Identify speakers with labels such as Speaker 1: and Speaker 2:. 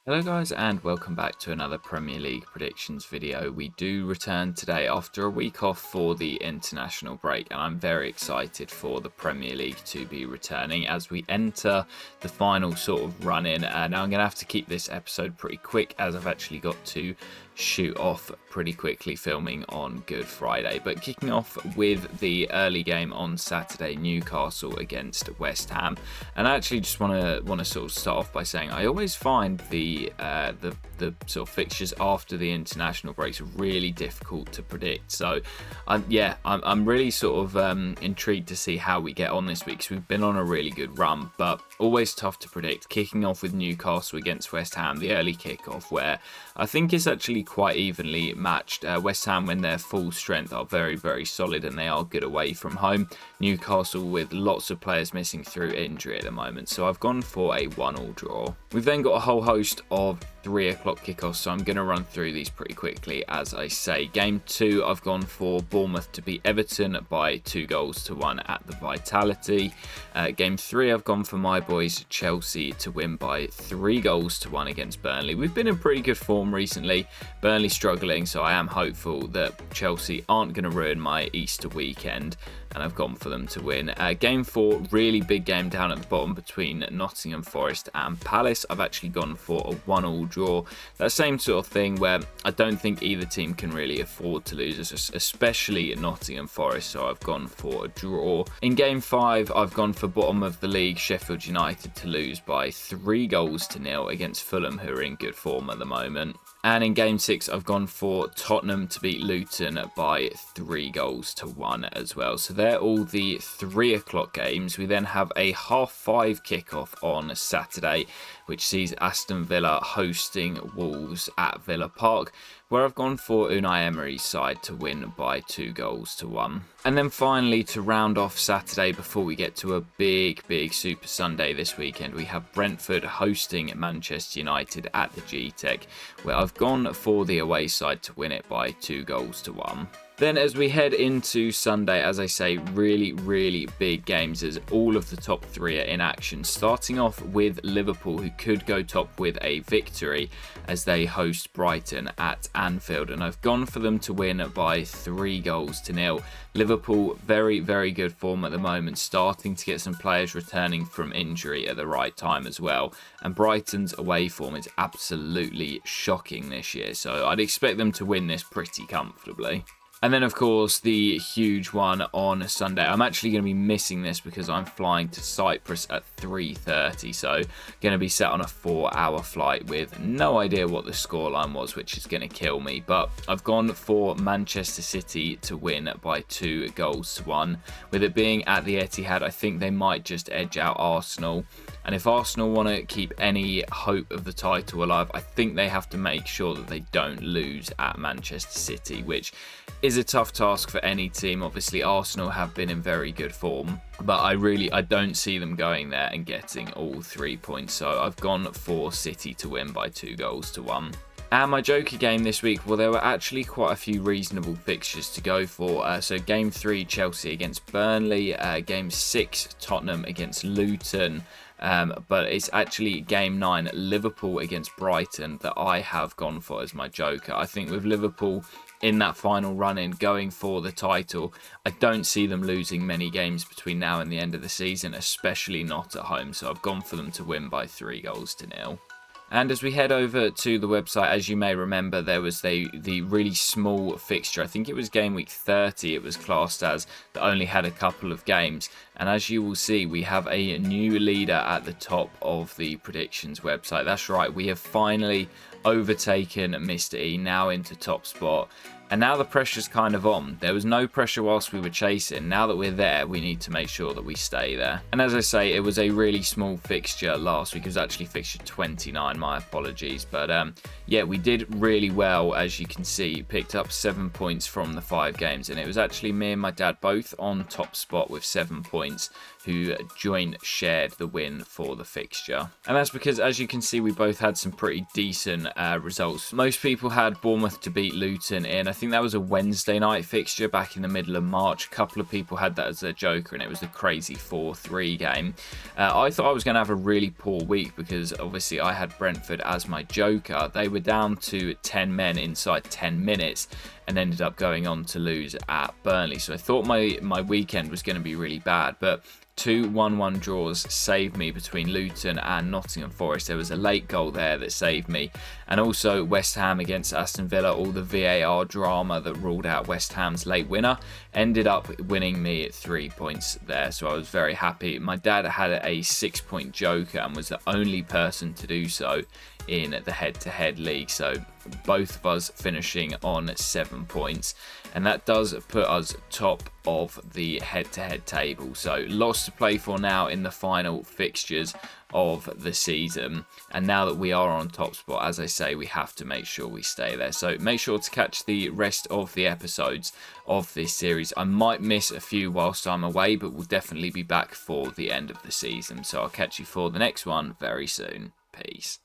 Speaker 1: Hello guys and welcome back to another Premier League predictions video. We do return today after a week off for the international break, and I'm very excited for the Premier League to be returning as we enter the final sort of run in. Now I'm going to have to keep this episode pretty quick as I've actually got to shoot off pretty quickly filming on Good Friday. But kicking off with the early game on Saturday, Newcastle against West Ham. And I actually just want to sort of start off by saying I always find the sort of fixtures after the international breaks really difficult to predict. So I'm really sort of intrigued to see how we get on this week, because we've been on a really good run, but always tough to predict. Kicking off with Newcastle against West Ham, the early kickoff, where I think it's actually quite evenly matched. West Ham, when they're full strength, are very, very solid and they are good away from home. Newcastle with lots of players missing through injury at the moment, so I've gone for a 1-1 draw. We've then got a whole host of 3 o'clock kickoffs, so I'm going to run through these pretty quickly as I say. Game 2, I've gone for Bournemouth to beat Everton by 2-1 at the Vitality. Game 3, I've gone for my boys Chelsea to win by 3-1 against Burnley. We've been in pretty good form recently, Burnley struggling, so I am hopeful that Chelsea aren't going to ruin my Easter weekend, and I've gone for them to win. Game 4, really big game down at the bottom between Nottingham Forest and Palace. I've actually gone for a 1-1 draw. That same sort of thing where I don't think either team can really afford to lose, especially Nottingham Forest, so I've gone for a draw. In Game 5, I've gone for bottom of the league Sheffield United to lose by 3-0 against Fulham, who are in good form at the moment. And in Game 6, I've gone for Tottenham to beat Luton by 3-1 as well. So they're all the 3 o'clock games. We then have a 5:30 kickoff on Saturday, which sees Aston Villa hosting Wolves at Villa Park, where I've gone for Unai Emery's side to win by 2-1. And then finally, to round off Saturday before we get to a big Super Sunday this weekend, we have Brentford hosting Manchester United at the G-Tech, where I've gone for the away side to win it by 2-1. Then as we head into Sunday, as I say, really big games as all of the top 3 are in action. Starting off with Liverpool, who could go top with a victory as they host Brighton at Anfield. And I've gone for them to win by 3-0. Liverpool, very good form at the moment, starting to get some players returning from injury at the right time as well. And Brighton's away form is absolutely shocking this year, so I'd expect them to win this pretty comfortably. And then, of course, the huge one on Sunday. I'm actually going to be missing this because I'm flying to Cyprus at 3:30. So, going to be set on a 4-hour flight with no idea what the scoreline was, which is going to kill me. But I've gone for Manchester City to win by 2-1. With it being at the Etihad, I think they might just edge out Arsenal. And if Arsenal want to keep any hope of the title alive, I think they have to make sure that they don't lose at Manchester City, which is a tough task for any team. Obviously, Arsenal have been in very good form, but I don't see them going there and getting all 3 points. So I've gone for City to win by 2-1. And my joker game this week, well, there were actually quite a few reasonable fixtures to go for. So Game 3, Chelsea against Burnley. Game 6, Tottenham against Luton. But it's actually Game 9, Liverpool against Brighton, that I have gone for as my joker. I think with Liverpool in that final run-in going for the title, I don't see them losing many games between now and the end of the season, especially not at home. So I've gone for them to win by 3-0. And as we head over to the website, as you may remember, there was the really small fixture. I think it was Gameweek 30 it was classed as, that only had a couple of games. And as you will see, we have a new leader at the top of the predictions website. That's right, we have finally overtaken Mr. E, now into top spot. And now the pressure's kind of on. There was no pressure whilst we were chasing. Now that we're there, we need to make sure that we stay there. And as I say, it was a really small fixture last week. It was actually fixture 29, my apologies. But yeah, we did really well, as you can see. Picked up 7 points from the 5 games. And it was actually me and my dad both on top spot with 7 points. points, who joint shared the win for the fixture. And that's because, as you can see, we both had some pretty decent results. Most people had Bournemouth to beat Luton in, I think that was a Wednesday night fixture back in the middle of March. A couple of people had that as their joker, and it was the crazy 4-3 game. I thought I was going to have a really poor week because obviously I had Brentford as my joker. They were down to 10 men inside 10 minutes and ended up going on to lose at Burnley. So I thought my weekend was going to be really bad, but 2 1-1 draws saved me between Luton and Nottingham Forest. There was a late goal there that saved me. And also West Ham against Aston Villa, all the VAR drama that ruled out West Ham's late winner ended up winning me 3 points there. So I was very happy. My dad had a 6-point joker and was the only person to do so in the head-to-head league. So both of us finishing on 7 points, and that does put us top of the head-to-head table. So lots to play for now in the final fixtures of the season, and now that we are on top spot, as I say, we have to make sure we stay there. So make sure to catch the rest of the episodes of this series. I might miss a few whilst I'm away, but we'll definitely be back for the end of the season. So I'll catch you for the next one very soon. Peace.